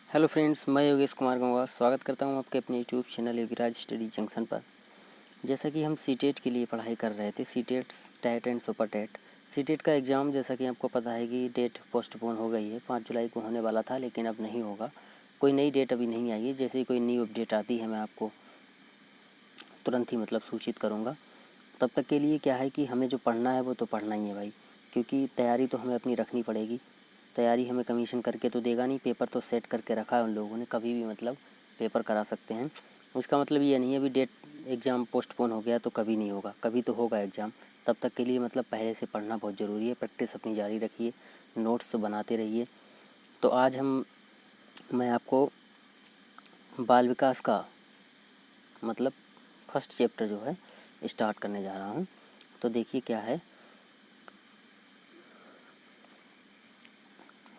Hello friends, मैं योगेश कुमार गंगवा स्वागत करता हूं आपके अपने YouTube channel Yogiraj study junction पर। जैसा कि हम सीटेट के लिए पढ़ाई कर रहे थे, CTET, TET and super TET. CTET का एग्ज़ाम जैसा कि आपको पता है कि डेट पोस्टपोन हो गई है, 5 जुलाई को होने वाला था लेकिन अब नहीं होगा। कोई नई डेट अभी नहीं आई है। जैसे ही कोई न्यू अपडेट आती है मैं आपको तुरंत ही सूचित करूँगा। तब तक के लिए क्या है कि हमें जो पढ़ना है वो तो पढ़ना ही है भाई, क्योंकि तैयारी तो हमें अपनी रखनी पड़ेगी। तैयारी हमें कमीशन करके तो देगा नहीं, पेपर तो सेट करके रखा है उन लोगों ने, कभी भी पेपर करा सकते हैं। उसका मतलब ये नहीं है अभी डेट एग्ज़ाम पोस्टपोन हो गया तो कभी नहीं होगा, कभी तो होगा एग्ज़ाम। तब तक के लिए पहले से पढ़ना बहुत ज़रूरी है। प्रैक्टिस अपनी जारी रखिए, नोट्स बनाते रहिए। तो आज मैं आपको बाल विकास का फर्स्ट चैप्टर जो है स्टार्ट करने जा रहा हूँ। तो देखिए क्या है।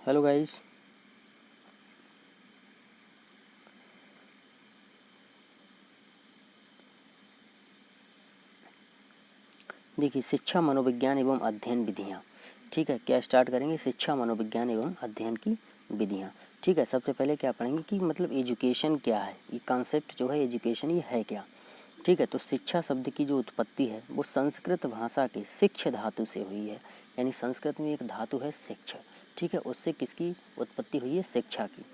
हेलो गाइस, देखिए शिक्षा मनोविज्ञान एवं अध्ययन विधियाँ। ठीक है, क्या स्टार्ट करेंगे? शिक्षा मनोविज्ञान एवं अध्ययन की विधियाँ। ठीक है, सबसे पहले क्या पढ़ेंगे कि एजुकेशन क्या है, ये कॉन्सेप्ट जो है एजुकेशन ये है क्या। ठीक है, तो शिक्षा शब्द की जो उत्पत्ति है वो संस्कृत भाषा के शिक्ष धातु से हुई है। यानी संस्कृत में एक धातु है शिक्ष। ठीक है, उससे किसकी उत्पत्ति हुई है? शिक्षा की।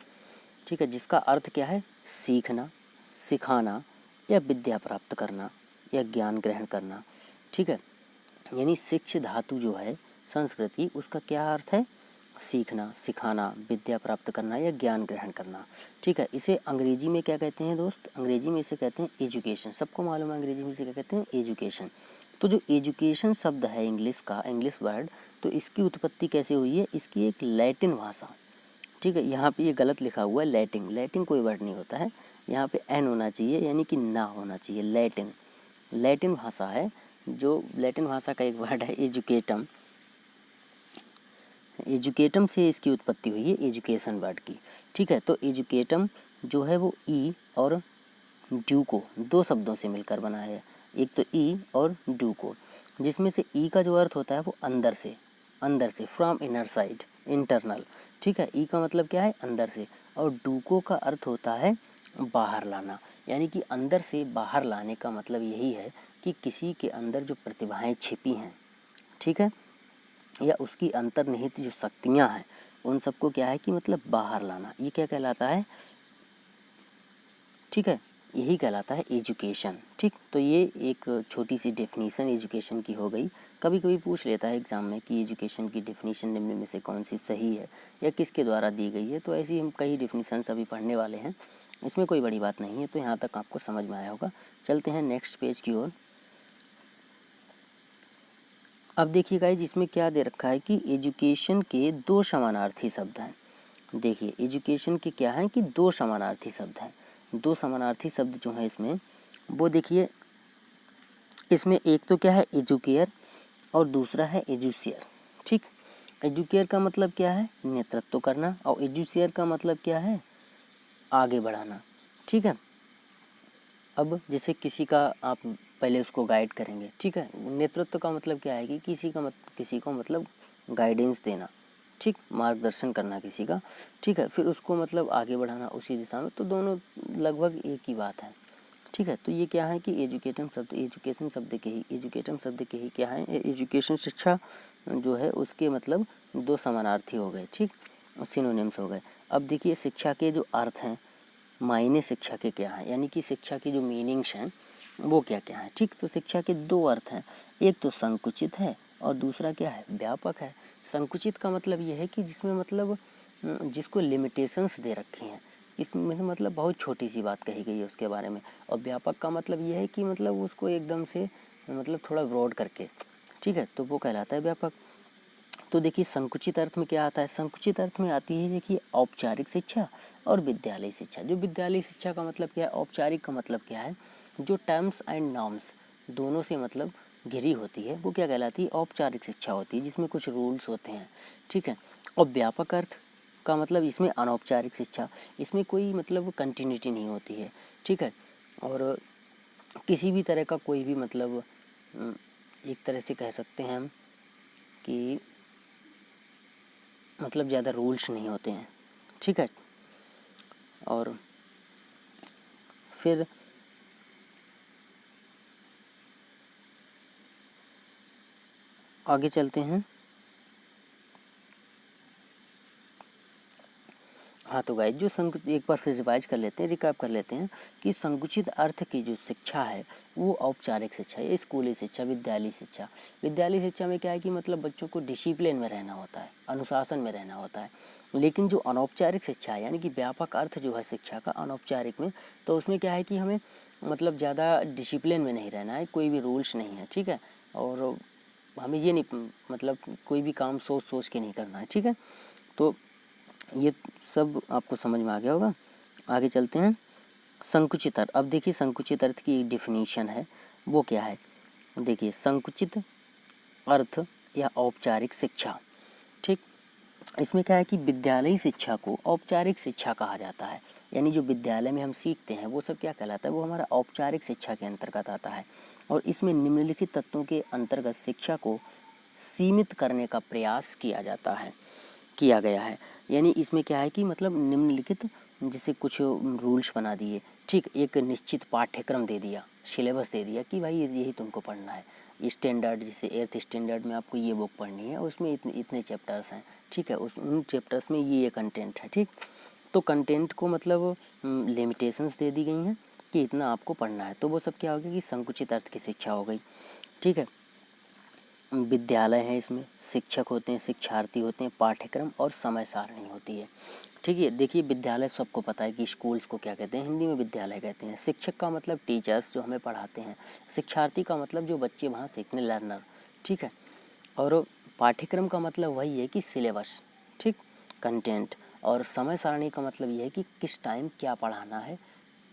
ठीक है, जिसका अर्थ क्या है? सीखना, सिखाना या विद्या प्राप्त करना या ज्ञान ग्रहण करना। ठीक है, यानी शिक्ष धातु जो है संस्कृत की, उसका क्या अर्थ है? सीखना, सिखाना, विद्या प्राप्त करना या ज्ञान ग्रहण करना। ठीक है, इसे अंग्रेजी में क्या कहते हैं दोस्त? अंग्रेजी में इसे कहते हैं एजुकेशन। सबको मालूम है अंग्रेजी में इसे क्या कहते हैं? एजुकेशन। तो जो एजुकेशन शब्द है इंग्लिश का, इंग्लिश वर्ड, तो इसकी उत्पत्ति कैसे हुई है? इसकी एक लैटिन भाषा। ठीक है, यहाँ पे ये गलत लिखा हुआ है लैटिन। लैटिन कोई वर्ड नहीं होता है, यहाँ पे एन होना चाहिए, यानी कि ना होना चाहिए। लैटिन, लैटिन भाषा है। जो लैटिन भाषा का एक वर्ड है एजुकेटम। एजुकेटम से इसकी उत्पत्ति हुई है एजुकेशन वर्ड की। ठीक है, तो एजुकेटम जो है वो ई और ड्यूको दो शब्दों से मिलकर बना है। एक तो ई और ड्यूको, जिसमें से ई का जो अर्थ होता है वो अंदर से, अंदर से, फ्रॉम इनर साइड, इंटरनल। ठीक है, ई का मतलब क्या है? अंदर से। और डूको का अर्थ होता है बाहर लाना। यानी कि अंदर से बाहर लाने का मतलब यही है कि किसी के अंदर जो प्रतिभाएं छिपी हैं, ठीक है, या उसकी अंतर्निहित जो शक्तियां हैं, उन सबको क्या है कि बाहर लाना। ये क्या कहलाता है? ठीक है, यही कहलाता है एजुकेशन। ठीक, तो ये एक छोटी सी डेफिनीशन एजुकेशन की हो गई। कभी कभी पूछ लेता है एग्जाम में कि एजुकेशन की डेफिनीशन निम्न में से कौन सी सही है या किसके द्वारा दी गई है। तो ऐसी हम कई डेफिनीशंस अभी पढ़ने वाले हैं, इसमें कोई बड़ी बात नहीं है। तो यहाँ तक आपको समझ में आया होगा। चलते हैं नेक्स्ट पेज की ओर। अब देखिए गाइस, इसमें क्या दे रखा है कि एजुकेशन के दो समानार्थी शब्द हैं। देखिए एजुकेशन के क्या है कि दो समानार्थी शब्द हैं। दो समानार्थी शब्द जो हैं इसमें, वो देखिए, इसमें एक तो क्या है? एजुकेयर और दूसरा है एजुसियर। ठीक, एजुकेयर का मतलब क्या है? नेतृत्व करना। और एजुसियर का मतलब क्या है? आगे बढ़ाना। ठीक है, अब जैसे किसी का आप पहले उसको गाइड करेंगे। ठीक है, नेतृत्व का मतलब क्या है कि किसी को गाइडेंस देना। ठीक, मार्गदर्शन करना किसी का। ठीक है, फिर उसको आगे बढ़ाना उसी दिशा में। तो दोनों लगभग एक ही बात है। ठीक है, तो ये क्या है कि एजुकेशन शब्द के ही क्या है? एजुकेशन, शिक्षा जो है उसके दो समानार्थी हो गए। ठीक, सिनोनिम्स हो गए। अब देखिए शिक्षा के जो अर्थ हैं, मायने शिक्षा के क्या है, यानी कि शिक्षा की जो मीनिंग्स हैं वो क्या क्या है। ठीक, तो शिक्षा के दो अर्थ हैं, एक तो संकुचित है और दूसरा क्या है? व्यापक है। संकुचित का मतलब ये है कि जिसमें जिसको लिमिटेशंस दे रखी हैं, इसमें बहुत छोटी सी बात कही गई है उसके बारे में। और व्यापक का मतलब ये है कि उसको एकदम से थोड़ा ब्रॉड करके, ठीक है, तो वो कहलाता है व्यापक। तो देखिए संकुचित अर्थ में क्या आता है? संकुचित अर्थ में आती है देखिए औपचारिक शिक्षा और विद्यालय शिक्षा। जो विद्यालय शिक्षा का मतलब क्या है? औपचारिक का मतलब क्या है? जो टर्म्स एंड नॉर्म्स दोनों से घिरी होती है, वो क्या कहलाती है? औपचारिक शिक्षा होती है, जिसमें कुछ रूल्स होते हैं। ठीक है, और व्यापक अर्थ का मतलब इसमें अनौपचारिक शिक्षा, इसमें कोई कंटिन्यूटी नहीं होती है। ठीक है, और किसी भी तरह का कोई भी एक तरह से कह सकते हैं हम कि ज़्यादा रूल्स नहीं होते हैं। ठीक है, और फिर आगे चलते हैं। हाँ तो गाइस जो एक बार फिर रिवाइज कर लेते हैं, रिकैप कर लेते हैं कि संकुचित अर्थ की जो शिक्षा है वो औपचारिक शिक्षा है, स्कूली शिक्षा, विद्यालय शिक्षा। विद्यालय शिक्षा में क्या है कि मतलब बच्चों को डिसिप्लिन में रहना होता है, अनुशासन में रहना होता है। लेकिन जो अनौपचारिक शिक्षा है यानी कि व्यापक अर्थ जो है शिक्षा का अनौपचारिक में, तो उसमें क्या है कि हमें मतलब ज़्यादा डिसिप्लिन में नहीं रहना है, कोई भी रूल्स नहीं है, ठीक है। और हमें ये नहीं मतलब कोई भी काम सोच सोच के नहीं करना है, ठीक है। तो ये सब आपको समझ में आ गया होगा। आगे चलते हैं। संकुचित अर्थ, अब देखिए संकुचित अर्थ की एक डिफिनीशन है, वो क्या है। देखिए संकुचित अर्थ या औपचारिक शिक्षा, ठीक। इसमें क्या है कि विद्यालयी शिक्षा को औपचारिक शिक्षा कहा जाता है, यानी जो विद्यालय में हम सीखते हैं वो सब क्या कहलाता है, वो हमारा औपचारिक शिक्षा के अंतर्गत आता है। और इसमें निम्नलिखित तत्वों के अंतर्गत शिक्षा को सीमित करने का प्रयास किया गया है। यानी इसमें क्या है कि मतलब निम्नलिखित जैसे कुछ रूल्स बना दिए, ठीक, एक निश्चित पाठ्यक्रम दे दिया, सिलेबस दे दिया कि भाई यही तुमको पढ़ना है, स्टैंडर्ड जैसे 8th स्टैंडर्ड में आपको ये बुक पढ़नी है, उसमें इतने इतने चैप्टर्स हैं, ठीक है, उन चैप्टर्स में ये कंटेंट है, ठीक। तो कंटेंट को मतलब लिमिटेशंस दे दी गई हैं कि इतना आपको पढ़ना है, तो वो सब क्या हो गया कि संकुचित अर्थ की शिक्षा हो गई, ठीक है। विद्यालय है, इसमें शिक्षक होते हैं, शिक्षार्थी होते हैं, पाठ्यक्रम और समय सारणी होती है, ठीक है। देखिए विद्यालय सबको पता है कि स्कूल्स को क्या कहते हैं, हिंदी में विद्यालय कहते हैं। शिक्षक का मतलब टीचर्स जो हमें पढ़ाते हैं, शिक्षार्थी का मतलब जो बच्चे वहाँ सीखने, लर्नर, ठीक है। और पाठ्यक्रम का मतलब वही है कि सिलेबस, ठीक, कंटेंट। और समय सारणी का मतलब ये है कि किस टाइम क्या पढ़ाना है,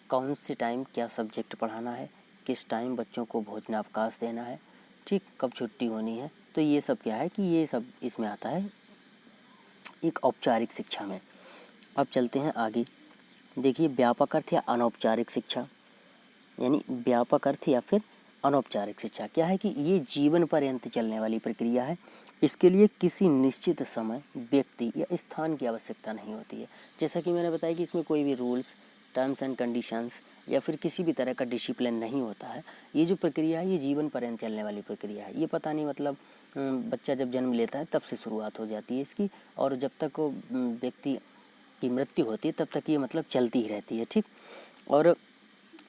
कौन से टाइम क्या सब्जेक्ट पढ़ाना है, किस टाइम बच्चों को भोजनावकाश देना है, ठीक, कब छुट्टी होनी है। तो ये सब क्या है कि ये सब इसमें आता है एक औपचारिक शिक्षा में। अब चलते हैं आगे। देखिए व्यापक अर्थ या अनौपचारिक शिक्षा, यानी व्यापक अर्थ या फिर अनौपचारिक शिक्षा क्या है कि ये जीवन पर्यंत चलने वाली प्रक्रिया है। इसके लिए किसी निश्चित समय, व्यक्ति या स्थान की आवश्यकता नहीं होती है। जैसा कि मैंने बताया कि इसमें कोई भी रूल्स, टर्म्स एंड कंडीशंस या फिर किसी भी तरह का डिसिप्लिन नहीं होता है। ये जो प्रक्रिया है ये जीवन पर्यंत चलने वाली प्रक्रिया है। ये पता नहीं मतलब बच्चा जब जन्म लेता है तब से शुरुआत हो जाती है इसकी, और जब तक व्यक्ति की मृत्यु होती है तब तक ये मतलब चलती ही रहती है, ठीक। और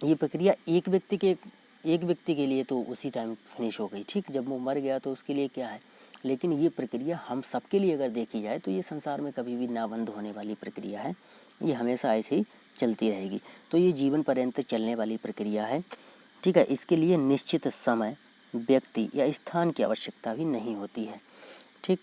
ये प्रक्रिया एक व्यक्ति के लिए तो उसी टाइम फिनिश हो गई, ठीक, जब वो मर गया तो उसके लिए क्या है। लेकिन ये प्रक्रिया हम सबके लिए अगर देखी जाए तो ये संसार में कभी भी ना बंद होने वाली प्रक्रिया है, ये हमेशा ऐसे ही चलती रहेगी। तो ये जीवन पर्यंत चलने वाली प्रक्रिया है, ठीक है। इसके लिए निश्चित समय, व्यक्ति या स्थान की आवश्यकता भी नहीं होती है, ठीक।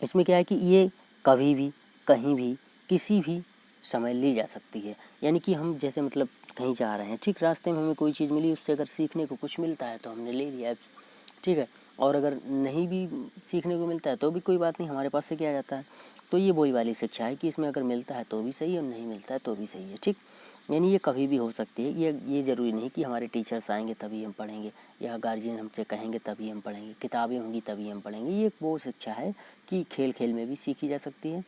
इसमें क्या है कि ये कभी भी, कहीं भी, किसी भी समय ली जा सकती है। यानी कि हम जैसे मतलब कहीं जा रहे हैं, ठीक, रास्ते में हमें कोई चीज़ मिली, उससे अगर सीखने को कुछ मिलता है तो हमने ले लिया, ठीक है। और अगर नहीं भी सीखने को मिलता है तो भी कोई बात नहीं, हमारे पास से किया जाता है। तो ये वही वाली शिक्षा है कि इसमें अगर मिलता है तो भी सही और नहीं मिलता है तो भी सही है, ठीक। यानी ये कभी भी हो सकती है। ये ज़रूरी नहीं कि हमारे टीचर्स आएंगे तभी हम पढ़ेंगे, या गार्जियन हमसे कहेंगे तभी हम पढ़ेंगे, किताबें होंगी तभी हम पढ़ेंगे। ये वो शिक्षा है कि खेल खेल में भी सीखी जा सकती है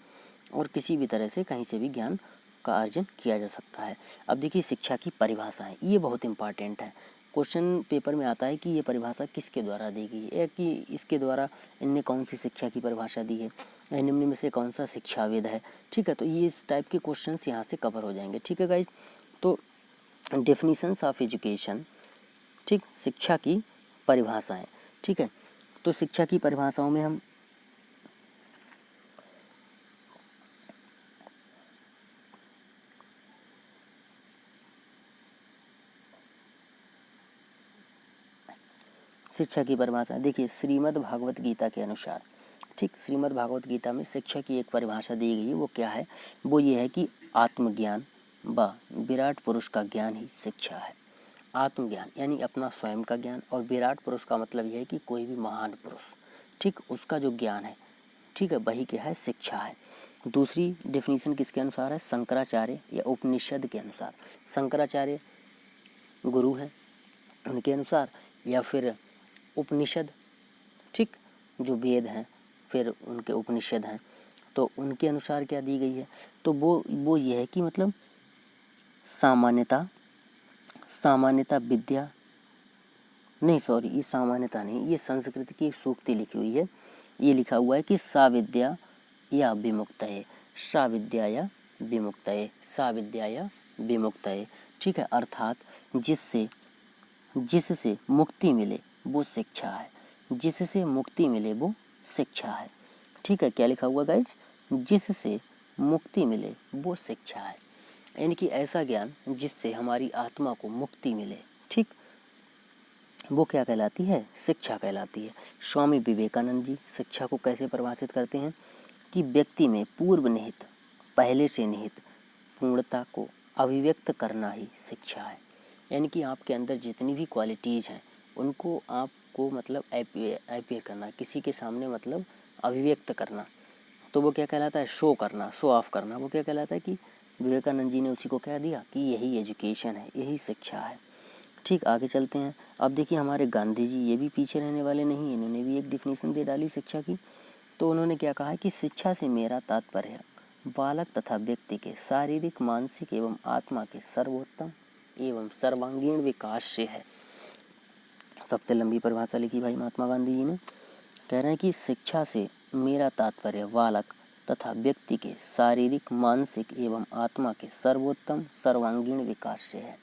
और किसी भी तरह से कहीं से भी ज्ञान का अर्जन किया जा सकता है। अब देखिए शिक्षा की परिभाषाएं, ये बहुत इंपॉर्टेंट है। क्वेश्चन पेपर में आता है कि ये परिभाषा किसके द्वारा दी गई है, कि इसके द्वारा इनने कौन सी शिक्षा की परिभाषा दी है, निम्न में से कौन सा शिक्षाविद है, ठीक है। तो ये इस टाइप के क्वेश्चंस यहाँ से कवर हो जाएंगे, ठीक है गाइज। तो डेफिनीशंस ऑफ एजुकेशन, ठीक, शिक्षा की परिभाषाएं, ठीक है। तो शिक्षा की परिभाषाओं में हम शिक्षा की परिभाषा देखिए श्रीमद् भागवत गीता के अनुसार, ठीक, श्रीमद् भागवत गीता में शिक्षा की एक परिभाषा दी गई है। वो क्या है, वो ये है कि आत्मज्ञान व विराट पुरुष का ज्ञान ही शिक्षा है। आत्मज्ञान यानी अपना स्वयं का ज्ञान, और विराट पुरुष का मतलब यह है कि कोई भी महान पुरुष, ठीक, उसका जो ज्ञान है, ठीक है, वही क्या है, शिक्षा है। दूसरी डेफिनेशन किसके अनुसार है, शंकराचार्य या उपनिषद के अनुसार। शंकराचार्य गुरु हैं, उनके अनुसार, या फिर उपनिषद, ठीक, जो वेद हैं फिर उनके उपनिषद हैं, तो उनके अनुसार क्या दी गई है। तो वो ये है कि मतलब सामान्यता, सामान्यता विद्या, नहीं सॉरी, ये सामान्यता नहीं, ये संस्कृत की एक सूक्ति लिखी हुई है। ये लिखा हुआ है कि सा विद्या या विमुक्तये, सा विद्या या विमुक्तये, सा विद्या या विमुक्तये। ठीक है, अर्थात जिससे जिससे मुक्ति मिले वो शिक्षा है, जिससे मुक्ति मिले वो शिक्षा है। ठीक है, क्या लिखा हुआ गाइज, जिससे मुक्ति मिले वो शिक्षा है, यानी कि ऐसा ज्ञान जिससे हमारी आत्मा को मुक्ति मिले, ठीक, वो क्या कहलाती है, शिक्षा कहलाती है। स्वामी विवेकानंद जी शिक्षा को कैसे परिभाषित करते हैं कि व्यक्ति में पूर्व निहित, पहले से निहित पूर्णता को अभिव्यक्त करना ही शिक्षा है। यानी कि आपके अंदर जितनी भी क्वालिटीज़ हैं उनको आपको मतलब अपीयर करना, किसी के सामने मतलब अभिव्यक्त करना, तो वो क्या कहलाता है, शो करना, शो ऑफ करना, वो क्या कहलाता है कि विवेकानंद जी ने उसी को क्या दिया कि यही एजुकेशन है, यही शिक्षा है। ठीक, आगे चलते हैं। अब देखिए हमारे गांधी जी ये भी पीछे रहने वाले नहीं, इन्होंने भी एक डिफिनीशन दे डाली शिक्षा की। तो उन्होंने क्या कहा कि शिक्षा से मेरा तात्पर्य बालक तथा व्यक्ति के शारीरिक, मानसिक एवं आत्मा के सर्वोत्तम एवं सर्वांगीण विकास से है। सबसे लंबी परिभाषा लिखी भाई महात्मा गांधी जी ने। कह रहे हैं कि शिक्षा से मेरा तात्पर्य बालक तथा व्यक्ति के शारीरिक, मानसिक एवं आत्मा के सर्वोत्तम सर्वांगीण विकास से है।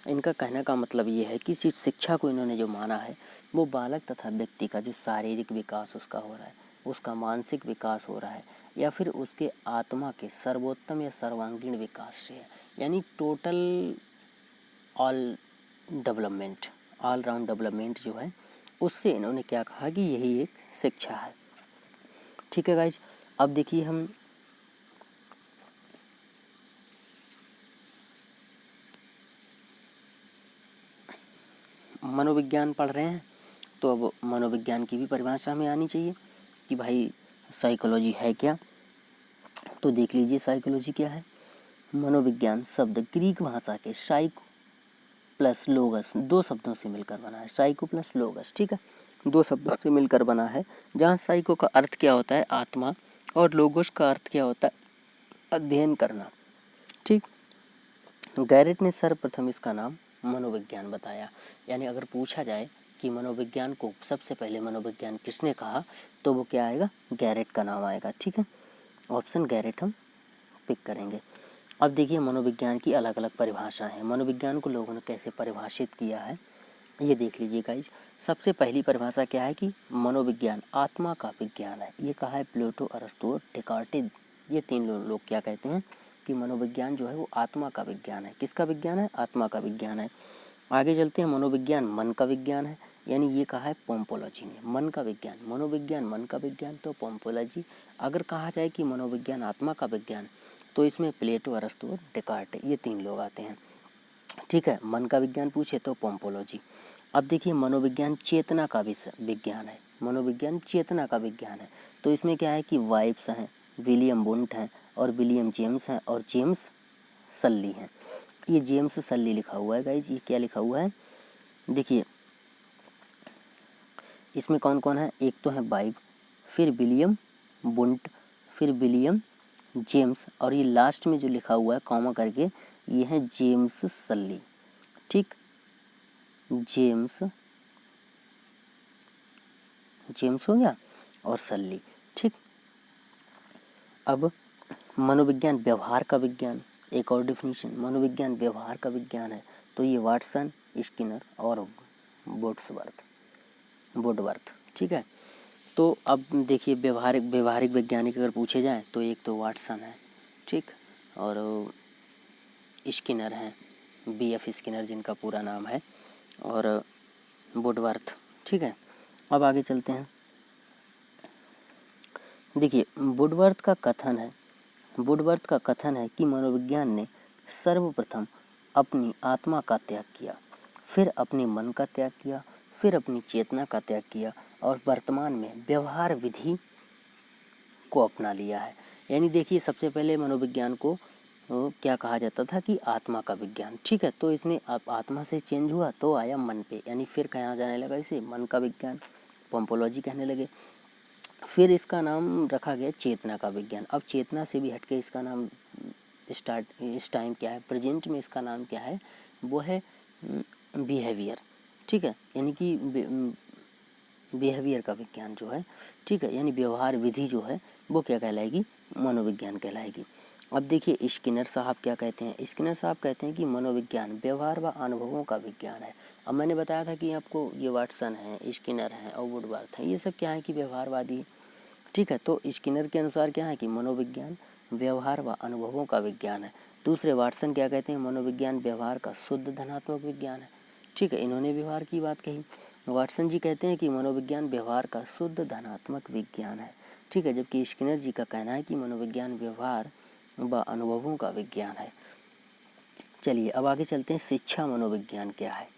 इनका कहने का मतलब ये है कि शिक्षा को इन्होंने जो माना है वो बालक तथा व्यक्ति का जो शारीरिक विकास उसका हो रहा है, उसका मानसिक विकास हो रहा है, या फिर उसके आत्मा के सर्वोत्तम या सर्वांगीण विकास से है। यानी total all development, all round development जो है उससे इन्होंने क्या कहा कि यही एक शिक्षा है। ठीक है गाइज, अब देखिए हम मनोविज्ञान पढ़ रहे हैं, तो अब मनोविज्ञान की भी परिभाषा हमें आनी चाहिए कि भाई साइकोलॉजी है क्या। तो देख लीजिए साइकोलॉजी क्या है। मनोविज्ञान शब्द ग्रीक भाषा के साइको प्लस लोगस, दो शब्दों से मिलकर बना है, साइको प्लस लोगस। ठीक है, दो शब्दों से मिलकर बना है, जहाँ साइको का अर्थ क्या होता है, आत्मा, और लोगोस का अर्थ क्या होता है, अध्ययन करना। ठीक, गैरेट ने सर्वप्रथम इसका नाम मनोविज्ञान बताया। यानी अगर पूछा जाए कि मनोविज्ञान को सबसे पहले मनोविज्ञान किसने कहा, तो वो क्या आएगा, गैरेट का नाम आएगा। ठीक है, ऑप्शन गैरेट हम पिक करेंगे। अब देखिए मनोविज्ञान की अलग अलग परिभाषाएं हैं, मनोविज्ञान को लोगों ने कैसे परिभाषित किया है ये देख लीजिए गाइज। सबसे पहली परिभाषा क्या है कि मनोविज्ञान आत्मा का विज्ञान है। ये कहा है प्लेटो, अरस्तू और डेकार्टे, ये तीन लोग क्या कहते हैं कि मनोविज्ञान जो है वो आत्मा का विज्ञान है। किसका विज्ञान है, आत्मा का विज्ञान है। आगे चलते हैं, मनोविज्ञान मन का विज्ञान है, यानी ये कहा है पोम्पोलॉजी ने, मन का विज्ञान, मनोविज्ञान मन का विज्ञान, तो पोम्पोलॉजी। अगर कहा जाए कि मनोविज्ञान आत्मा का विज्ञान, तो इसमें प्लेटो, अरस्तू और डेकार्टे ये तीन लोग आते हैं। ठीक है, मन का विज्ञान पूछे तो पोम्पोलॉजी। अब देखिए मनोविज्ञान चेतना का विज्ञान है, मनोविज्ञान चेतना का विज्ञान है। तो इसमें क्या है कि वाइब्स हैं, विलियम वुंट हैं और विलियम जेम्स हैं और जेम्स सल्ली हैं। ये जेम्स सल्ली लिखा हुआ है गाइज, ये क्या लिखा हुआ है देखिए, इसमें कौन कौन है, एक तो है वाइब, फिर विलियम वुंट, फिर विलियम जेम्स, और ये लास्ट में जो लिखा हुआ है कॉमा करके ये है जेम्स सल्ली। ठीक, जेम्स हो गया और सल्ली। ठीक, अब मनोविज्ञान व्यवहार का विज्ञान, एक और डिफिनीशन, मनोविज्ञान व्यवहार का विज्ञान है, तो ये वाटसन, स्किनर और वुडवर्थ। ठीक है, तो अब देखिए व्यवहारिक वैज्ञानिक अगर पूछे जाएं तो एक तो वाटसन है, ठीक, और स्किनर हैं, BF स्किनर जिनका पूरा नाम है, और वुडवर्थ। ठीक है, अब आगे चलते हैं। देखिए वुडवर्थ का कथन है कि मनोविज्ञान ने सर्वप्रथम अपनी आत्मा का त्याग किया, फिर अपने मन का त्याग किया, फिर अपनी चेतना का त्याग किया और वर्तमान में व्यवहार विधि को अपना लिया है। यानी देखिए सबसे पहले मनोविज्ञान को क्या कहा जाता था कि आत्मा का विज्ञान। ठीक है, तो इसमें अब आत्मा से चेंज हुआ तो आया मन पे, यानी फिर कहा जाने लगा इसे मन का विज्ञान, पोम्पोलॉजी कहने लगे। फिर इसका नाम रखा गया चेतना का विज्ञान। अब चेतना से भी हटके इसका नाम इस टाइम क्या है, प्रेजेंट में इसका नाम क्या है, वो है बिहेवियर। ठीक है, यानी कि बिहेवियर का विज्ञान जो है, ठीक है, यानी व्यवहार विधि जो है वो क्या कहलाएगी, मनोविज्ञान कहलाएगी। अब देखिए स्किनर साहब क्या कहते हैं, स्किनर साहब कहते हैं कि मनोविज्ञान व्यवहार व अनुभवों का विज्ञान है। अब मैंने बताया था कि आपको ये वाटसन है, स्किनर है और वुडवर्थ है, ये सब क्या है कि व्यवहारवादी है। ठीक है, तो स्किनर के अनुसार क्या है कि मनोविज्ञान व्यवहार व अनुभवों का विज्ञान है। दूसरे वाटसन क्या कहते हैं, मनोविज्ञान व्यवहार का शुद्ध धनात्मक विज्ञान है। ठीक है, इन्होंने व्यवहार की बात कही। वाटसन जी कहते हैं कि मनोविज्ञान व्यवहार का शुद्ध धनात्मक विज्ञान है। ठीक है, जबकि स्किनर जी का कहना है कि मनोविज्ञान व्यवहार व अनुभवों का विज्ञान है। चलिए अब आगे चलते हैं, शिक्षा मनोविज्ञान क्या है।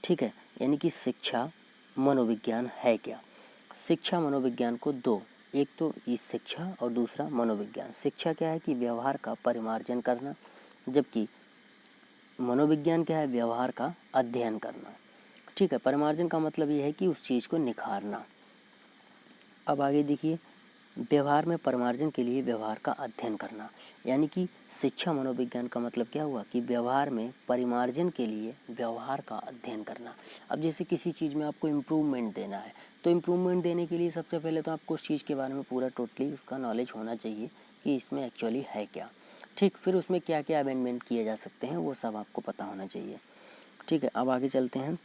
ठीक है, यानी कि शिक्षा मनोविज्ञान है क्या। शिक्षा मनोविज्ञान को दो, एक तो इस शिक्षा और दूसरा मनोविज्ञान। शिक्षा क्या है कि व्यवहार का परिमार्जन करना, जबकि मनोविज्ञान क्या है, व्यवहार का अध्ययन करना। ठीक है, परिमार्जन का मतलब ये है कि उस चीज़ को निखारना। अब आगे देखिए, व्यवहार में परिमार्जन के लिए व्यवहार का अध्ययन करना, यानी कि शिक्षा मनोविज्ञान का मतलब क्या हुआ कि व्यवहार में परिमार्जन के लिए व्यवहार का अध्ययन करना। अब जैसे किसी चीज़ में आपको इम्प्रूवमेंट देना है, तो इम्प्रूवमेंट देने के लिए सबसे पहले तो आपको उस चीज़ के बारे में पूरा टोटली उसका नॉलेज होना चाहिए कि इसमें एक्चुअली है क्या। ठीक, फिर उसमें क्या क्या अमेंडमेंट किए जा सकते हैं वो सब आपको पता होना चाहिए। ठीक है, अब आगे चलते हैं।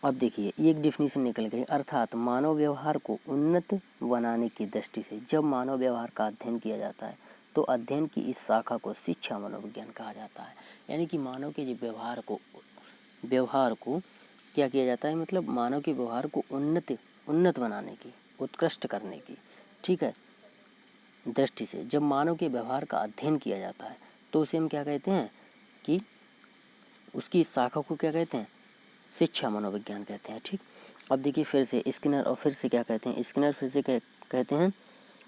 अब देखिए एक डिफिनीशन निकल गई, अर्थात मानव व्यवहार को उन्नत बनाने की दृष्टि से जब मानव व्यवहार का अध्ययन किया जाता है तो अध्ययन की इस शाखा को शिक्षा मनोविज्ञान कहा जाता है। यानी कि मानव के जो व्यवहार को क्या किया जाता है, मतलब मानव के व्यवहार को उन्नत बनाने की, उत्कृष्ट करने की, ठीक है, दृष्टि से जब मानव के व्यवहार का अध्ययन किया जाता है तो उसे हम क्या कहते हैं कि उसकी इस शाखा को क्या कहते हैं, शिक्षा मनोविज्ञान कहते हैं। ठीक, अब देखिए फिर से स्किनर और फिर से क्या कहते हैं, स्किनर फिर से कहते हैं,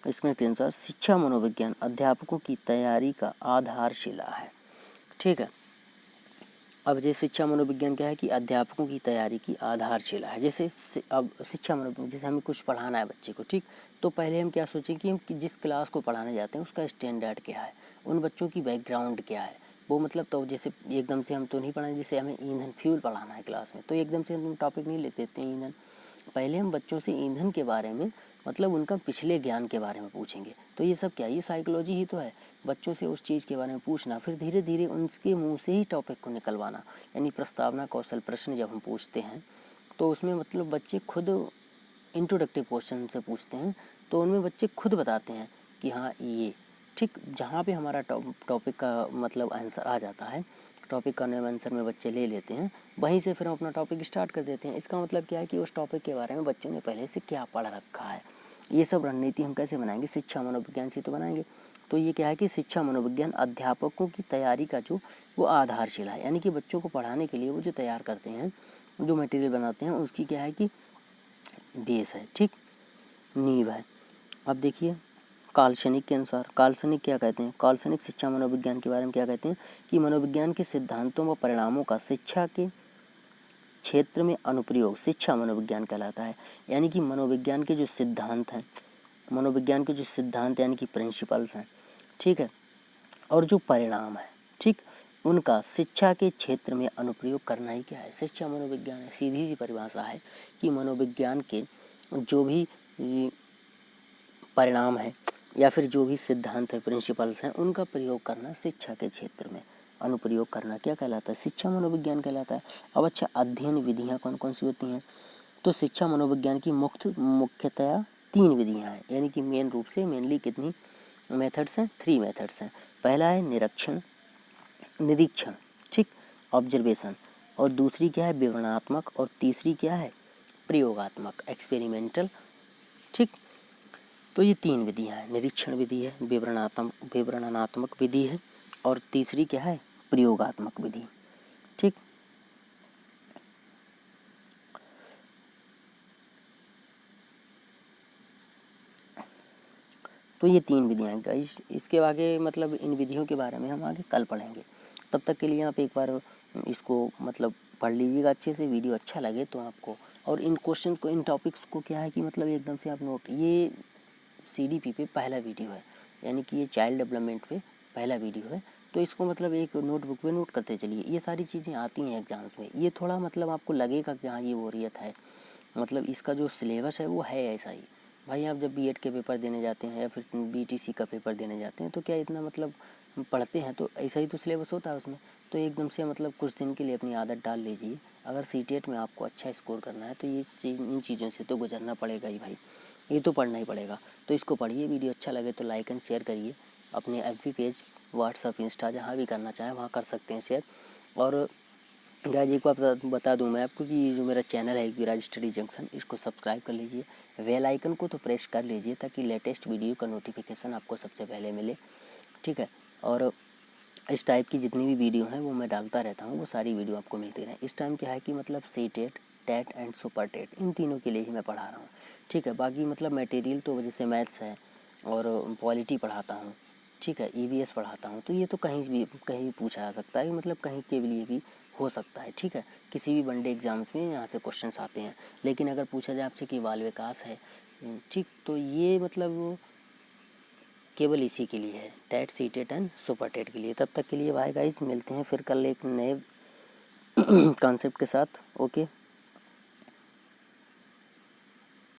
स्किनर के अनुसार शिक्षा मनोविज्ञान अध्यापकों की तैयारी का आधारशिला है। ठीक है, अब जैसे शिक्षा मनोविज्ञान क्या है कि अध्यापकों की तैयारी की आधारशिला है। जैसे अब शिक्षा मनोविज्ञान, जैसे हमें कुछ पढ़ाना है बच्चे को, ठीक, तो पहले हम क्या सोचें कि हम जिस क्लास को पढ़ाने जाते हैं उसका स्टैंडर्ड क्या है, उन बच्चों की बैकग्राउंड क्या है, वो मतलब तो जैसे एकदम से हम तो नहीं पढ़ाएं, जैसे हमें ईंधन फ्यूल पढ़ाना है क्लास में तो एकदम से हम टॉपिक नहीं ले देते हैं ईंधन। पहले हम बच्चों से ईंधन के बारे में, मतलब उनका पिछले ज्ञान के बारे में पूछेंगे। तो ये सब क्या, ये साइकोलॉजी ही तो है, बच्चों से उस चीज़ के बारे में पूछना, फिर धीरे धीरे उनके मुंह से ही टॉपिक को निकलवाना। यानी प्रस्तावना कौशल प्रश्न जब हम पूछते हैं तो उसमें मतलब बच्चे खुद इंट्रोडक्टिव क्वेश्चन से पूछते हैं तो उनमें बच्चे खुद बताते हैं कि हाँ ये ठीक, जहाँ पे हमारा टॉपिक का मतलब आंसर आ जाता है, टॉपिक का नेम आंसर में बच्चे ले लेते हैं, वहीं से फिर हम अपना टॉपिक स्टार्ट कर देते हैं। इसका मतलब क्या है कि उस टॉपिक के बारे में बच्चों ने पहले से क्या पढ़ रखा है। ये सब रणनीति हम कैसे बनाएंगे, शिक्षा मनोविज्ञान से तो बनाएंगे। तो ये क्या है कि शिक्षा मनोविज्ञान अध्यापकों की तैयारी का जो वो आधारशिला है, यानी कि बच्चों को पढ़ाने के लिए वो जो तैयार करते हैं, जो मटेरियल बनाते हैं, उसकी क्या है कि बेस है, ठीक, नींव है। अब देखिए काल्सनिक के अनुसार, काल्सनिक क्या कहते हैं, काल्सनिक शिक्षा मनोविज्ञान के बारे में क्या कहते हैं कि मनोविज्ञान के सिद्धांतों व परिणामों का शिक्षा के क्षेत्र में अनुप्रयोग शिक्षा मनोविज्ञान कहलाता है। यानी कि मनोविज्ञान के जो सिद्धांत हैं, मनोविज्ञान के जो सिद्धांत यानी कि प्रिंसिपल्स हैं, ठीक है, और जो परिणाम है, ठीक, उनका शिक्षा के क्षेत्र में अनुप्रयोग करना ही क्या है, शिक्षा मनोविज्ञान है। सीधी सी परिभाषा है कि मनोविज्ञान के जो भी परिणाम है या फिर जो भी सिद्धांत है, प्रिंसिपल्स हैं, उनका प्रयोग करना शिक्षा के क्षेत्र में अनुप्रयोग करना क्या कहलाता है, शिक्षा मनोविज्ञान कहलाता है। अब अच्छा, अध्ययन विधियाँ कौन कौन सी होती हैं, तो शिक्षा मनोविज्ञान की मुख्यतया 3 विधियाँ हैं। यानी कि मेन रूप से मेनली कितनी मेथड्स हैं, 3 मेथड्स हैं। पहला है निरीक्षण, ठीक, ऑब्जर्वेशन, और दूसरी क्या है विवरणात्मक, और तीसरी क्या है प्रयोगात्मक, एक्सपेरिमेंटल, ठीक। तो ये 3 विधियाँ हैं, निरीक्षण विधि है, विवरणात्मक विधि है, और तीसरी क्या है प्रयोगात्मक विधि, ठीक। तो ये 3 विधियाँ हैं गाइस। इसके आगे मतलब इन विधियों के बारे में हम आगे कल पढ़ेंगे। तब तक के लिए आप एक बार इसको मतलब पढ़ लीजिएगा अच्छे से, वीडियो अच्छा लगे तो आपको, और इन क्वेश्चन को, इन टॉपिक्स को क्या है कि मतलब एकदम से आप नोट, ये CDP पे पहला वीडियो है, यानी कि ये चाइल्ड डेवलपमेंट पे पहला वीडियो है, तो इसको मतलब एक नोटबुक में नोट करते चलिए। ये सारी चीज़ें आती हैं एग्जाम्स में। ये थोड़ा मतलब आपको लगेगा कि हाँ ये बोरियत है, मतलब इसका जो सिलेबस है वो है ऐसा ही। भाई आप जब बीएड के पेपर देने जाते हैं या फिर बीटीसी का पेपर देने जाते हैं तो क्या इतना मतलब पढ़ते हैं, तो ऐसा ही तो सिलेबस होता है उसमें। तो एकदम से मतलब कुछ दिन के लिए अपनी आदत डाल लीजिए। अगर सीटेट में आपको अच्छा स्कोर करना है तो इन चीज़ों से तो गुजरना पड़ेगा ही भाई, ये तो पढ़ना ही पड़ेगा। तो इसको पढ़िए। वीडियो अच्छा लगे तो लाइक एंड शेयर करिए। अपने एफबी पेज, व्हाट्सअप, इंस्टा जहाँ भी करना चाहें वहाँ कर सकते हैं शेयर। और गाइस एक बात बता दूं मैं आपको कि ये जो मेरा चैनल है विराज स्टडी जंक्शन, इसको सब्सक्राइब कर लीजिए। बेल आइकन को तो प्रेस कर लीजिए ताकि लेटेस्ट वीडियो का नोटिफिकेशन आपको सबसे पहले मिले, ठीक है। और इस टाइप की जितनी भी वीडियो हैं वो मैं डालता रहता हूँ, वो सारी वीडियो आपको मिलती रहें। इस टाइम क्या है कि मतलब CTET, TET and super TET, इन तीनों के लिए ही मैं पढ़ा रहा हूँ, ठीक है। बाकी मतलब मटेरियल तो जैसे मैथ्स है और पॉलिटी पढ़ाता हूँ, ठीक है, ईवीएस पढ़ाता हूँ। तो ये तो कहीं भी पूछा जा सकता है, मतलब कहीं के लिए भी हो सकता है, ठीक है। किसी भी वनडे एग्जाम्स में यहाँ से क्वेश्चंस आते हैं। लेकिन अगर पूछा जाए आपसे कि बाल विकास है, ठीक, तो ये मतलब केवल इसी के लिए है, TET, CTET and super TET के लिए। तब तक के लिए बाय गाइस, मिलते हैं फिर कल एक नए कॉन्सेप्ट के साथ। ओके।